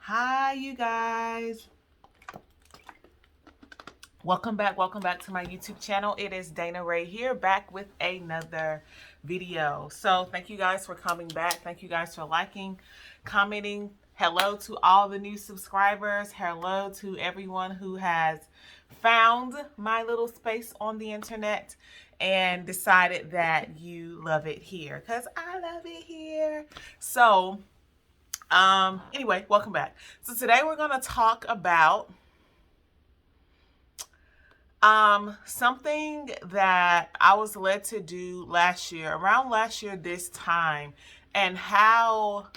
Hi, you guys. Welcome back to my YouTube channel. It is Dana Ray here, back with another video. So thank you guys for coming back. Thank you guys for liking, commenting. Hello to all the new subscribers. Hello to everyone who has found my little space on the internet and decided that you love it here, because I love it here. So anyway, welcome back. So today we're going to talk about something that I was led to do around last year this time, and how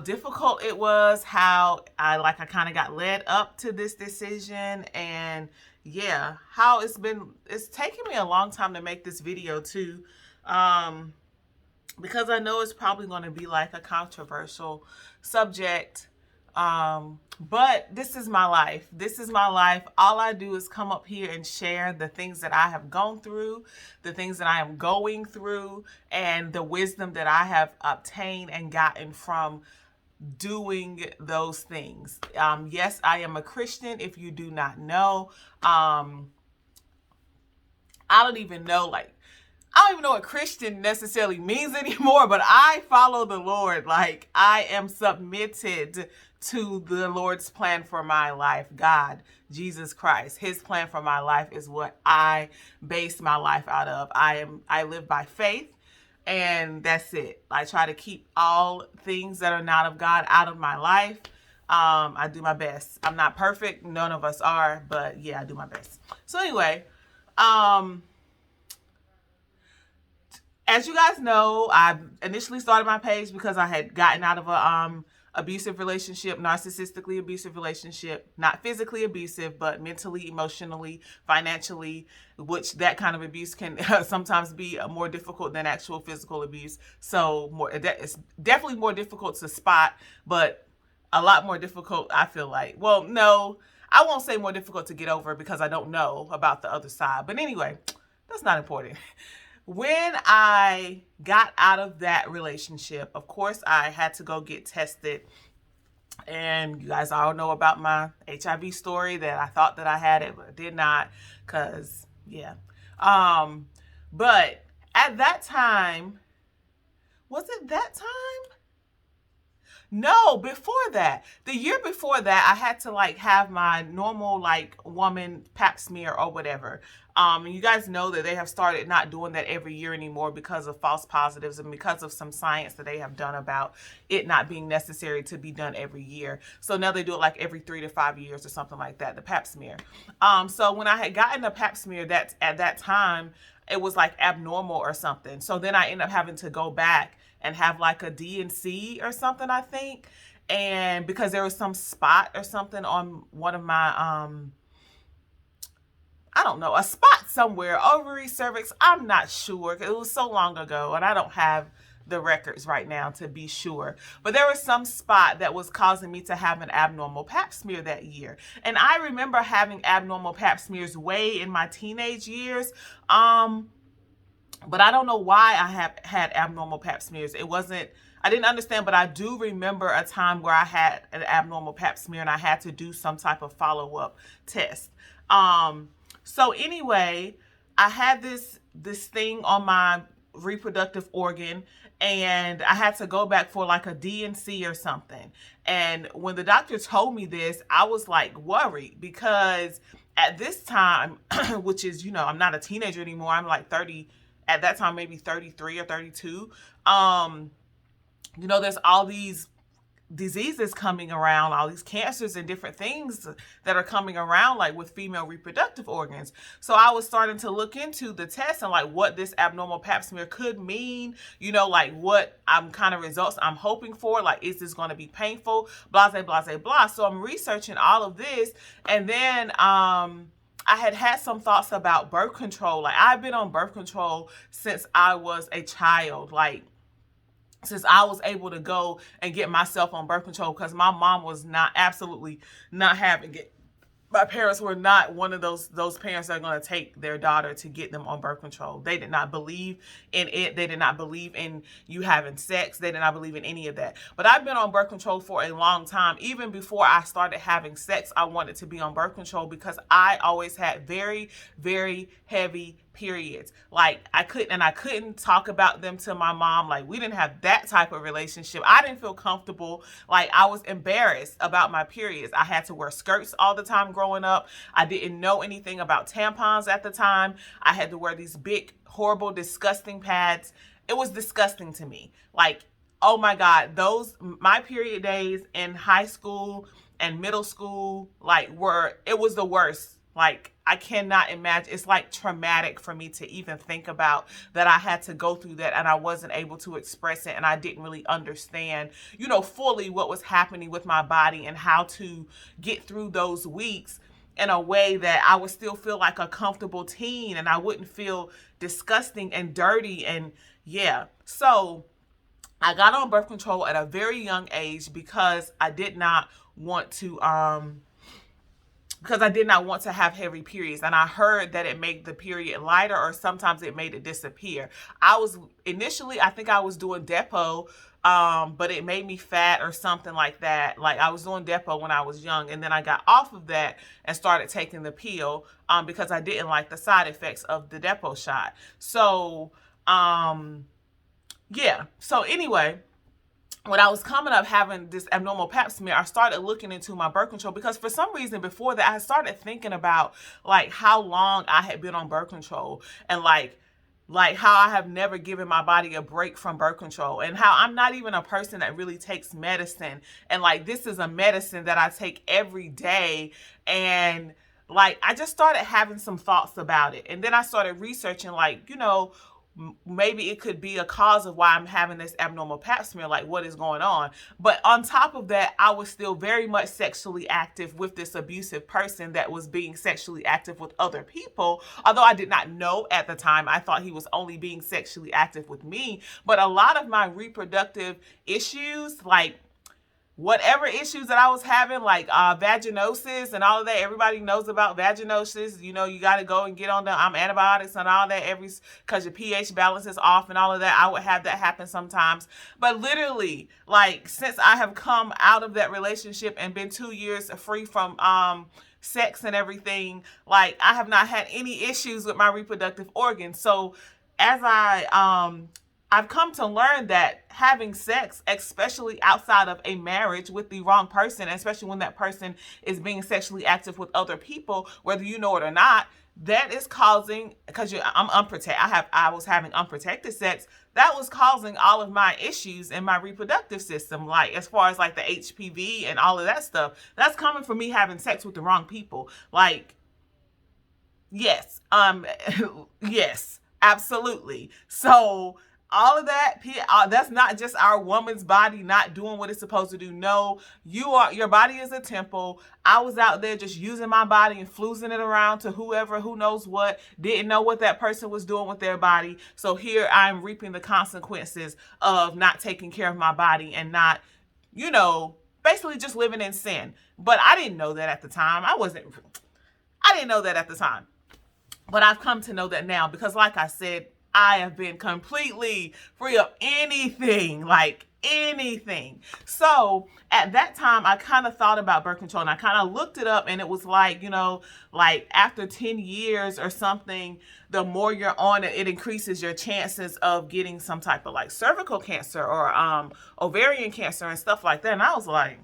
difficult it was, how I kind of got led up to this decision, and yeah, how it's taken me a long time to make this video too, because I know it's probably going to be like a controversial subject. But this is my life. This is my life. All I do is come up here and share the things that I have gone through, the things that I am going through, and the wisdom that I have obtained and gotten from doing those things. Yes, I am a Christian. If you do not know, I don't even know, I don't even know what Christian necessarily means anymore, but I follow the Lord. Like, I am submitted to the Lord's plan for my life. God, Jesus Christ, his plan for my life is what I base my life out of. I live by faith, and that's it. I try to keep all things that are not of God out of my life. I do my best. I'm not perfect. None of us are, but yeah, I do my best. So anyway, as you guys know, I initially started my page because I had gotten out of a abusive relationship, narcissistically abusive relationship, not physically abusive, but mentally, emotionally, financially, which that kind of abuse can sometimes be more difficult than actual physical abuse. So it's definitely more difficult to spot, but a lot more difficult, I feel like. Well, no, I won't say more difficult to get over because I don't know about the other side. But anyway, that's not important. When I got out of that relationship, of course, I had to go get tested. And you guys all know about my HIV story, that I thought that I had it, but I did not, because, yeah. But at that time, was it that time? No, before that. The year before that, I had to have my normal woman pap smear or whatever. And you guys know that they have started not doing that every year anymore because of false positives and because of some science that they have done about it not being necessary to be done every year. So now they do it every 3 to 5 years or something like that, the pap smear. So when I had gotten a pap smear, at that time, it was abnormal or something. So then I ended up having to go back and have a D&C or something, I think. And because there was some spot or something on one of my, I don't know, a spot somewhere, ovary, cervix, I'm not sure. It was so long ago and I don't have the records right now to be sure. But there was some spot that was causing me to have an abnormal pap smear that year. And I remember having abnormal pap smears way in my teenage years. But I don't know why I have had abnormal pap smears. I didn't understand, but I do remember a time where I had an abnormal pap smear and I had to do some type of follow-up test. So anyway, I had this thing on my reproductive organ, and I had to go back for a D&C or something. And when the doctor told me this, I was worried, because at this time, which is, I'm not a teenager anymore. I'm 30. At that time, maybe 33 or 32. There's all these diseases coming around, all these cancers and different things that are coming around, with female reproductive organs. So I was starting to look into the test and what this abnormal pap smear could mean, what kind of results I'm hoping for, is this going to be painful, blah, blah, blah, blah. So I'm researching all of this, and then I had some thoughts about birth control. I've been on birth control since I was a child. Since I was able to go and get myself on birth control, because my mom was absolutely not having it. my parents were not one of those parents that are going to take their daughter to get them on birth control. They did not believe in it. They did not believe in you having sex. They did not believe in any of that. But I've been on birth control for a long time. Even before I started having sex, I wanted to be on birth control because I always had very, very heavy periods. Like I couldn't talk about them to my mom. Like we didn't have that type of relationship. I didn't feel comfortable. Like I was embarrassed about my periods. I had to wear skirts all the time growing up. I didn't know anything about tampons at the time. I had to wear these big, horrible, disgusting pads. It was disgusting to me. Like, oh my God, my period days in high school and middle school, it was the worst. Like, I cannot imagine. It's like traumatic for me to even think about that I had to go through that and I wasn't able to express it and I didn't really understand, fully what was happening with my body and how to get through those weeks in a way that I would still feel like a comfortable teen and I wouldn't feel disgusting and dirty. And yeah, so I got on birth control at a very young age because I did not want to have heavy periods. And I heard that it made the period lighter or sometimes it made it disappear. I think I was doing Depo, but it made me fat or something like that. Like I was doing Depo when I was young and then I got off of that and started taking the pill because I didn't like the side effects of the Depo shot. So, yeah. So anyway, when I was coming up having this abnormal pap smear, I started looking into my birth control because for some reason before that, I started thinking about like how long I had been on birth control and like how I have never given my body a break from birth control and how I'm not even a person that really takes medicine. And like, this is a medicine that I take every day. And like, I just started having some thoughts about it. And then I started researching maybe it could be a cause of why I'm having this abnormal pap smear, like what is going on. But on top of that, I was still very much sexually active with this abusive person that was being sexually active with other people. Although I did not know at the time, I thought he was only being sexually active with me. But a lot of my reproductive issues, like whatever issues that I was having, like vaginosis and all of that, everybody knows about vaginosis. You got to go and get on the antibiotics and all that because your pH balance is off and all of that. I would have that happen sometimes. But literally, like since I have come out of that relationship and been 2 years free from sex and everything, like I have not had any issues with my reproductive organs. So as I've come to learn that having sex, especially outside of a marriage with the wrong person, especially when that person is being sexually active with other people, whether you know it or not, that is causing, because I'm unprotected. I was having unprotected sex. That was causing all of my issues in my reproductive system, like as far as like the HPV and all of that stuff. That's coming from me having sex with the wrong people. Like, yes, yes, absolutely. So all of that, that's not just our woman's body not doing what it's supposed to do. No, your body is a temple. I was out there just using my body and floozing it around to whoever, who knows what, didn't know what that person was doing with their body. So here I'm reaping the consequences of not taking care of my body and not, basically just living in sin. But I didn't know that at the time. I didn't know that at the time. But I've come to know that now because like I said, I have been completely free of anything, like anything. So at that time, I kind of thought about birth control and I kind of looked it up and it was like, like after 10 years or something, the more you're on it, it increases your chances of getting some type of like cervical cancer or ovarian cancer and stuff like that. And I was like,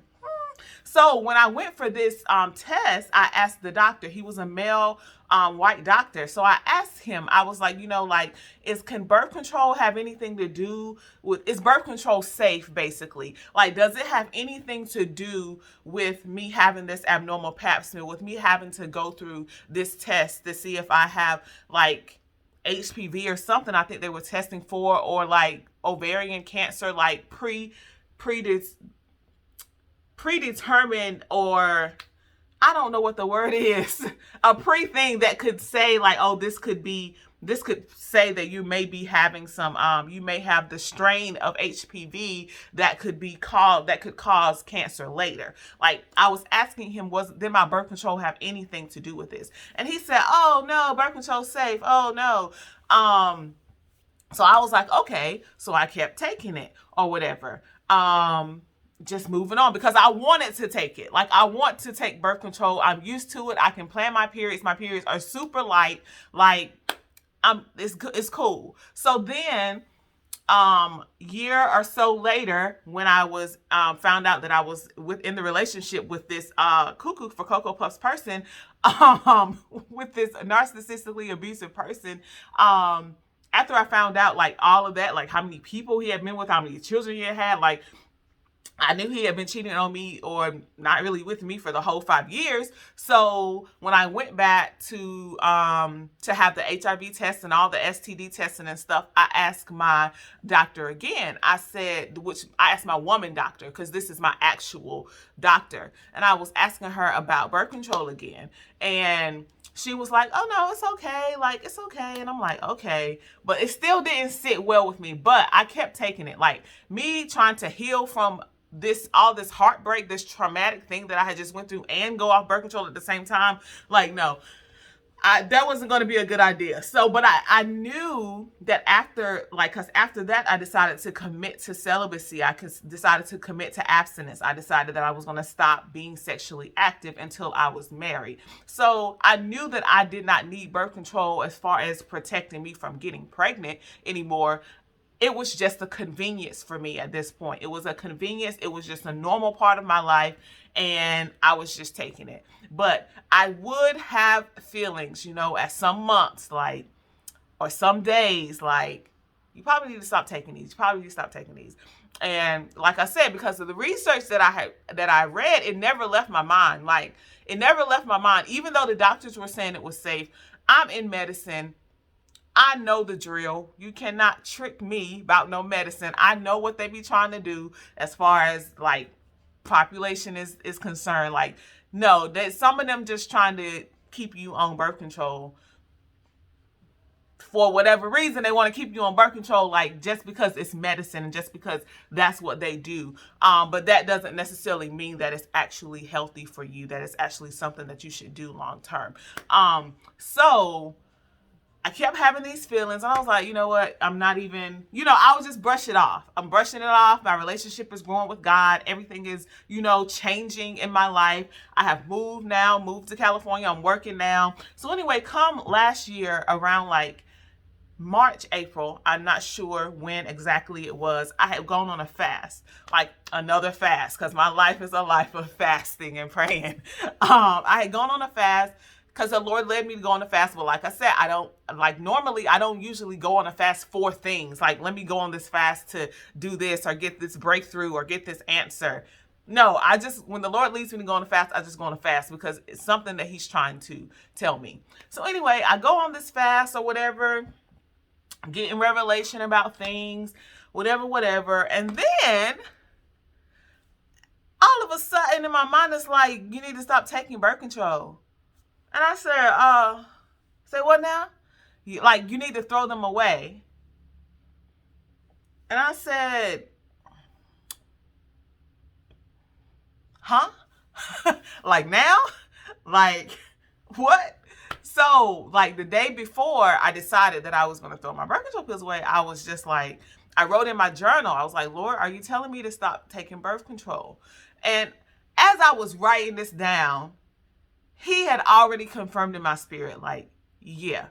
So when I went for this test, I asked the doctor. He was a male white doctor. So I asked him, I was like, can birth control have anything to do with, is birth control safe basically? Like, does it have anything to do with me having this abnormal pap smear, with me having to go through this test to see if I have like HPV or something I think they were testing for, or like ovarian cancer, like predetermined, or I don't know what the word is, a pre thing that could say like, oh, this could be this could say that you may be having some, you may have the strain of HPV that could cause cancer later. Like, I was asking him, did my birth control have anything to do with this? And he said, oh no, birth control's safe. Oh no. So I was like, okay. So I kept taking it or whatever. Just moving on, because I wanted to take it. Like, I want to take birth control. I'm used to it. I can plan my periods. My periods are super light. Like, it's cool. So then, year or so later, when I was found out that I was in the relationship with this cuckoo for Cocoa Puffs person, with this narcissistically abusive person, after I found out, like, all of that, like how many people he had been with, how many children he had, like, I knew he had been cheating on me, or not really with me, for the whole 5 years. So when I went back to have the HIV test and all the STD testing and stuff, I asked my doctor again. I asked my woman doctor, because this is my actual doctor. And I was asking her about birth control again. And she was like, oh no, it's okay. Like, it's okay. And I'm like, okay. But it still didn't sit well with me. But I kept taking it. Like, me trying to heal from all this heartbreak, this traumatic thing that I had just went through, and go off birth control at the same time. Like, no, that wasn't going to be a good idea. So, but I knew that because after that, I decided to commit to celibacy. I decided to commit to abstinence. I decided that I was going to stop being sexually active until I was married. So I knew that I did not need birth control as far as protecting me from getting pregnant anymore. It was just a convenience for me at this point. It was a convenience. It was just a normal part of my life, and I was just taking it. But I would have feelings, at some months, like, or some days, like, you probably need to stop taking these. You probably need to stop taking these. And like I said, because of the research that I read, it never left my mind. Like, it never left my mind. Even though the doctors were saying it was safe, I'm in medicine. I know the drill. You cannot trick me about no medicine. I know what they be trying to do as far as, like, population is concerned. Like, no, that some of them just trying to keep you on birth control for whatever reason. They want to keep you on birth control, like, just because it's medicine and just because that's what they do. But that doesn't necessarily mean that it's actually healthy for you, that it's actually something that you should do long term. So I kept having these feelings, and I was like, you know what? I'm not even, I would just brush it off. I'm brushing it off. My relationship is growing with God. Everything is, changing in my life. I have moved to California. I'm working now. So anyway, come last year around like March, April, I'm not sure when exactly it was, I had gone on a fast, like another fast, because my life is a life of fasting and praying. I had gone on a fast, because the Lord led me to go on a fast. But like I said, normally I don't usually go on a fast for things. Like, let me go on this fast to do this or get this breakthrough or get this answer. No, when the Lord leads me to go on a fast, I just go on a fast because it's something that he's trying to tell me. So anyway, I go on this fast or whatever, getting revelation about things, whatever. And then all of a sudden in my mind, it's like, you need to stop taking birth control. And I said, say what now? You need to throw them away. And I said, huh? Like now? Like, what? So, like, the day before I decided that I was going to throw my birth control pills away, I was just like, I wrote in my journal, I was like, Lord, are you telling me to stop taking birth control? And as I was writing this down, he had already confirmed in my spirit, like, yeah,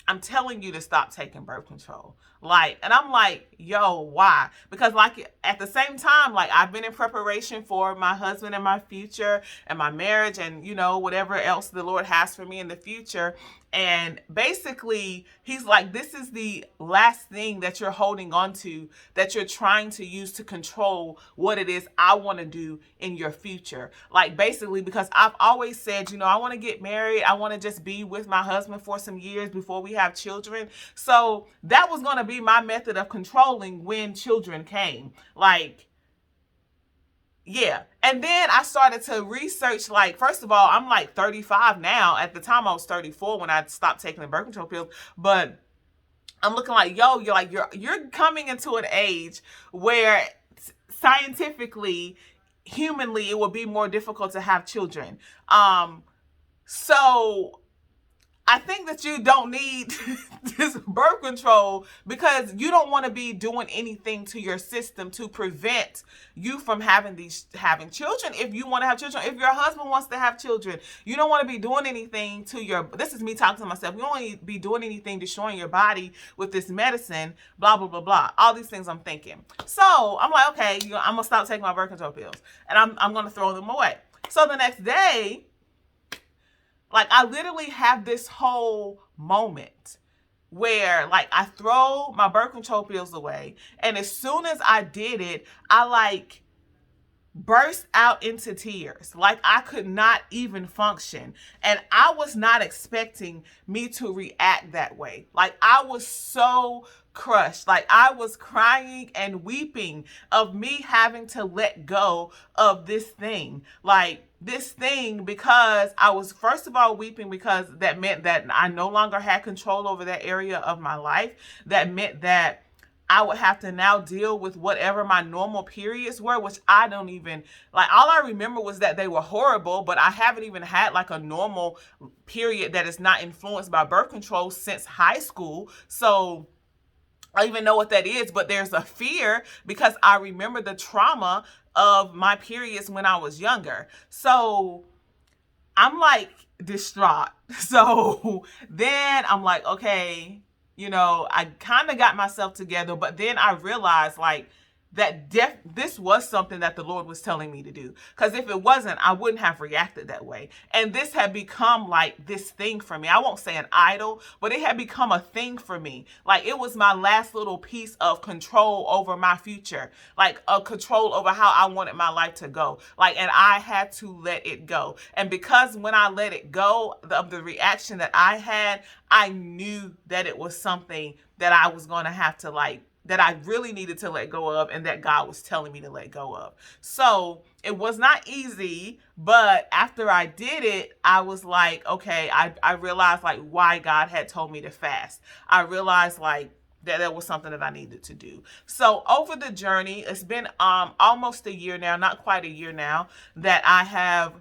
I'm telling you to stop taking birth control. Like, and I'm like, yo, why? Because like at the same time, like I've been in preparation for my husband and my future and my marriage and, whatever else the Lord has for me in the future. And basically he's like, this is the last thing that you're holding on to, that you're trying to use to control what it is I want to do in your future. Like basically, because I've always said, I want to get married. I want to just be with my husband for some years before we have children. So that was going to be my method of controlling when children came. Like, yeah. And then I started to research, like, first of all, I'm like 35 now. At the time I was 34 when I stopped taking the birth control pills. But I'm looking like, yo, you're coming into an age where scientifically, humanly, it will be more difficult to have children. So I think that you don't need this birth control because you don't want to be doing anything to your system to prevent you from having children. If you want to have children, if your husband wants to have children, you don't want to be doing anything to this is me talking to myself. You don't want to be doing anything destroying your body with this medicine, blah, blah, blah, blah. All these things I'm thinking. So I'm like, okay, I'm going to stop taking my birth control pills and I'm going to throw them away. So the next day, like, I literally have this whole moment where, like, I throw my birth control pills away. And as soon as I did it, I, like, burst out into tears. Like, I could not even function. And I was not expecting me to react that way. Like, I was so crushed. Like, I was crying and weeping of me having to let go of this thing. Like, this thing, because I was, first of all, weeping because that meant that I no longer had control over that area of my life. That meant that I would have to now deal with whatever my normal periods were, which I don't even, like, all I remember was that they were horrible, but I haven't even had like a normal period that is not influenced by birth control since high school. So I even know what that is, but there's a fear because I remember the trauma of my periods when I was younger. So I'm like distraught. So then I'm like, okay, I kind of got myself together, but then I realized like that this was something that the Lord was telling me to do. Because if it wasn't, I wouldn't have reacted that way. And this had become like this thing for me. I won't say an idol, but it had become a thing for me. Like, it was my last little piece of control over my future, like a control over how I wanted my life to go. Like, and I had to let it go. And because when I let it go, of the reaction that I had, I knew that it was something that I was going to have to that I really needed to let go of and that God was telling me to let go of. So it was not easy, but after I did it, I was like, okay, I realized like why God had told me to fast. I realized like that was something that I needed to do. So over the journey, it's been almost a year now, not quite a year now, that I have,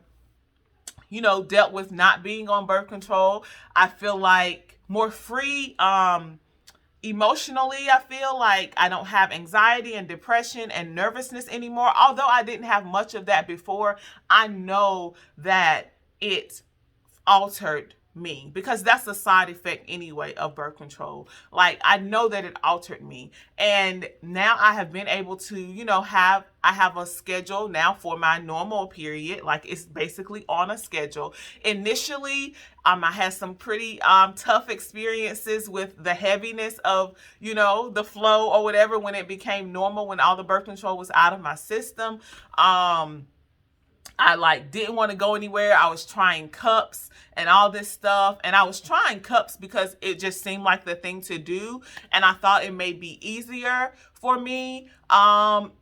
dealt with not being on birth control. I feel like more free, emotionally. I feel like I don't have anxiety and depression and nervousness anymore. Although I didn't have much of that before, I know that it altered me because that's a side effect anyway of birth control. Like, I know that it altered me, and now I have been able to, I have a schedule now for my normal period. Like, it's basically on a schedule. Initially, I had some pretty tough experiences with the heaviness of, the flow or whatever when it became normal, when all the birth control was out of my system. I didn't want to go anywhere. I was trying cups and all this stuff. And I was trying cups because it just seemed like the thing to do. And I thought it may be easier for me. And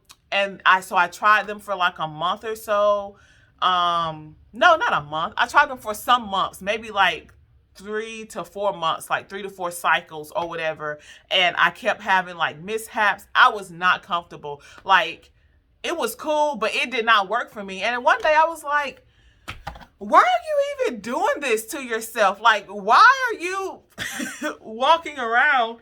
I tried them for like a month or so. No, not a month. I tried them for some months, maybe like 3 to 4 months, like 3 to 4 cycles or whatever. And I kept having like mishaps. I was not comfortable. Like, it was cool, but it did not work for me. And one day I was like, why are you even doing this to yourself? Like, why are you walking around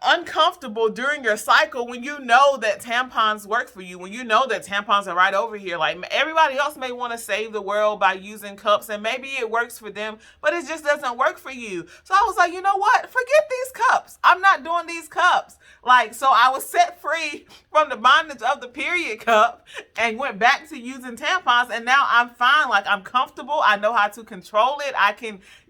uncomfortable during your cycle when you know that tampons work for you, when you know that tampons are right over here? Like, everybody else may want to save the world by using cups, and maybe it works for them, but it just doesn't work for you. So I was like, you know what? Forget these cups. I'm not doing these cups. Like, so I was set free from the bondage of the period cup and went back to using tampons, and now I'm fine. Like, I'm comfortable. I know how to control it.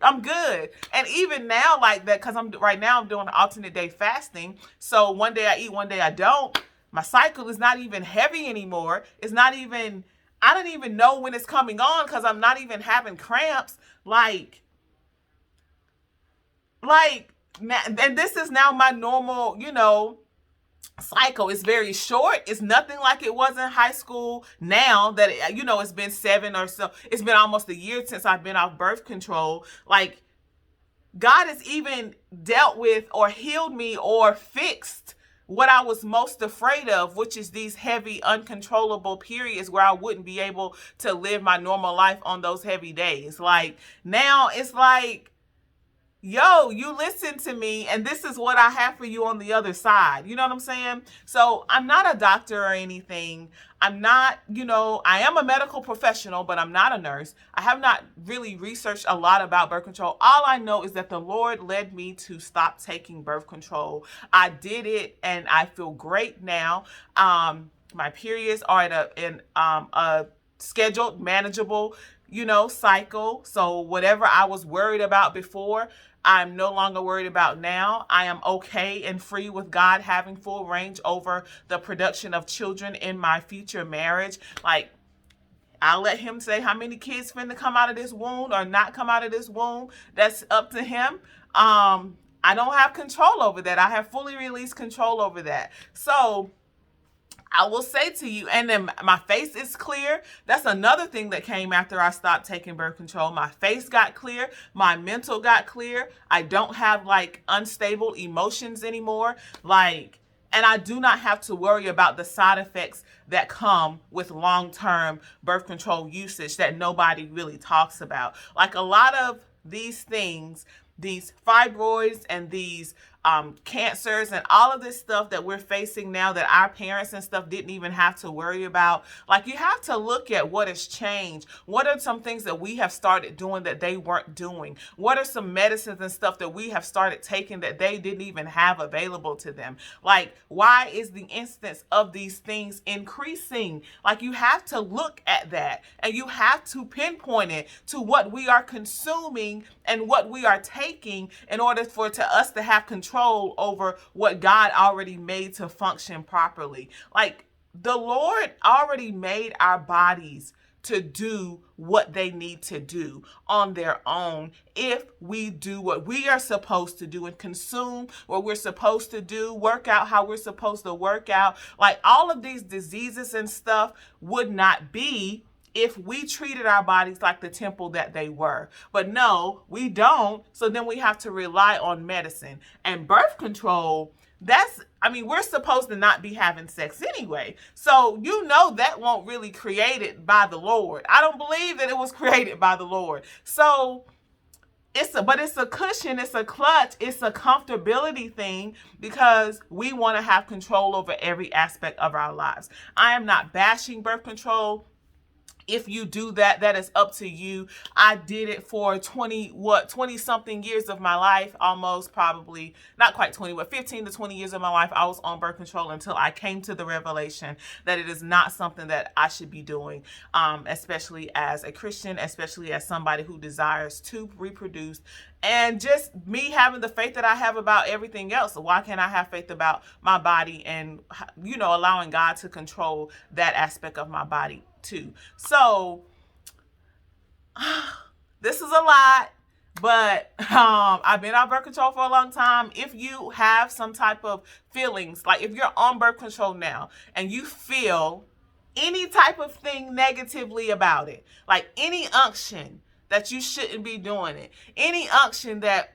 I'm good. And even now, like that, because right now I'm doing an alternate day fasting. So one day I eat, one day I don't. My cycle is not even heavy anymore. It's not even, I don't even know when it's coming on because I'm not even having cramps. And this is now my normal, cycle. Is very short. It's nothing like it was in high school. Now that, it's been 7 or so, it's been almost a year since I've been off birth control. Like, God has even dealt with or healed me or fixed what I was most afraid of, which is these heavy, uncontrollable periods where I wouldn't be able to live my normal life on those heavy days. Like now it's like, yo, you listen to me and this is what I have for you on the other side. You know what I'm saying? So I'm not a doctor or anything. I'm not, I am a medical professional, but I'm not a nurse. I have not really researched a lot about birth control. All I know is that the Lord led me to stop taking birth control. I did it and I feel great now. My periods are in a scheduled, manageable, cycle. So whatever I was worried about before, I'm no longer worried about now. I am okay and free with God having full range over the production of children in my future marriage. Like, I'll let him say how many kids finna come out of this womb or not come out of this womb. That's up to him. I don't have control over that. I have fully released control over that. So I will say to you, and then my face is clear. That's another thing that came after I stopped taking birth control. My face got clear. My mental got clear. I don't have like unstable emotions anymore. And I do not have to worry about the side effects that come with long-term birth control usage that nobody really talks about. Like a lot of these things, these fibroids and these cancers and all of this stuff that we're facing now that our parents and stuff didn't even have to worry about. Like, you have to look at what has changed. What are some things that we have started doing that they weren't doing? What are some medicines and stuff that we have started taking that they didn't even have available to them? Like, why is the incidence of these things increasing? Like, you have to look at that and you have to pinpoint it to what we are consuming and what we are taking in order for us to have control over what God already made to function properly. Like, the Lord already made our bodies to do what they need to do on their own if we do what we are supposed to do and consume what we're supposed to do, work out how we're supposed to work out. Like, all of these diseases and stuff would not be if we treated our bodies like the temple that they were. But no, we don't. So then we have to rely on medicine. And birth control, we're supposed to not be having sex anyway. So that won't really created by the Lord. I don't believe that it was created by the Lord. So it's a cushion, it's a clutch, it's a comfortability thing because we want to have control over every aspect of our lives. I am not bashing birth control. If you do that, that is up to you. I did it for 20 something years of my life, almost, probably not quite 20, but 15 to 20 years of my life. I was on birth control until I came to the revelation that it is not something that I should be doing, especially as a Christian, especially as somebody who desires to reproduce, and just me having the faith that I have about everything else. So why can't I have faith about my body and, allowing God to control that aspect of my body too? So this is a lot, but I've been on birth control for a long time. If you have some type of feelings, like if you're on birth control now and you feel any type of thing negatively about it, like any unction that you shouldn't be doing it, any unction that,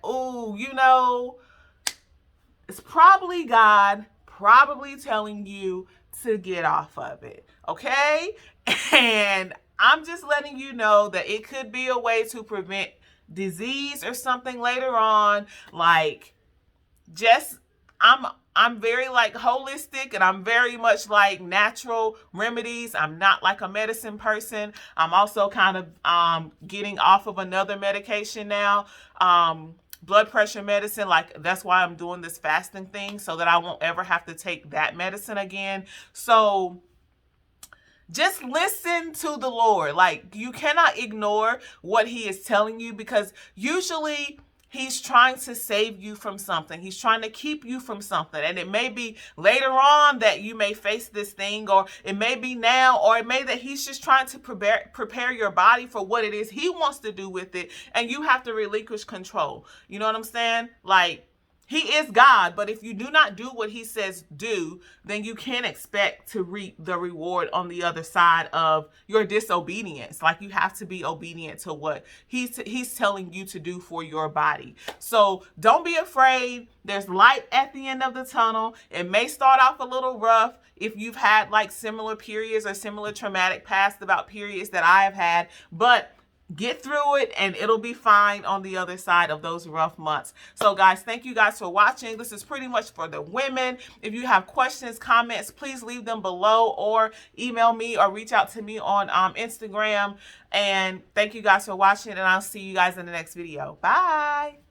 it's probably God probably telling you to get off of it, okay? And I'm just letting you know that it could be a way to prevent disease or something later on. Like, I'm very like holistic, and I'm very much like natural remedies. I'm not like a medicine person. I'm also kind of getting off of another medication now. Blood pressure medicine, like that's why I'm doing this fasting thing, so that I won't ever have to take that medicine again. So just listen to the Lord. Like, you cannot ignore what he is telling you, because usually he's trying to save you from something. He's trying to keep you from something. And it may be later on that you may face this thing, or it may be now, or it may that he's just trying to prepare your body for what it is he wants to do with it. And you have to relinquish control. You know what I'm saying? Like, He is God, but if you do not do what he says do, then you can't expect to reap the reward on the other side of your disobedience. Like, you have to be obedient to what he's telling you to do for your body. So don't be afraid. There's light at the end of the tunnel. It may start off a little rough if you've had like similar periods or similar traumatic past about periods that I have had, but get through it and it'll be fine on the other side of those rough months. So guys, thank you guys for watching. This is pretty much for the women. If you have questions, comments, please leave them below or email me or reach out to me on Instagram. And thank you guys for watching, and I'll see you guys in the next video. Bye.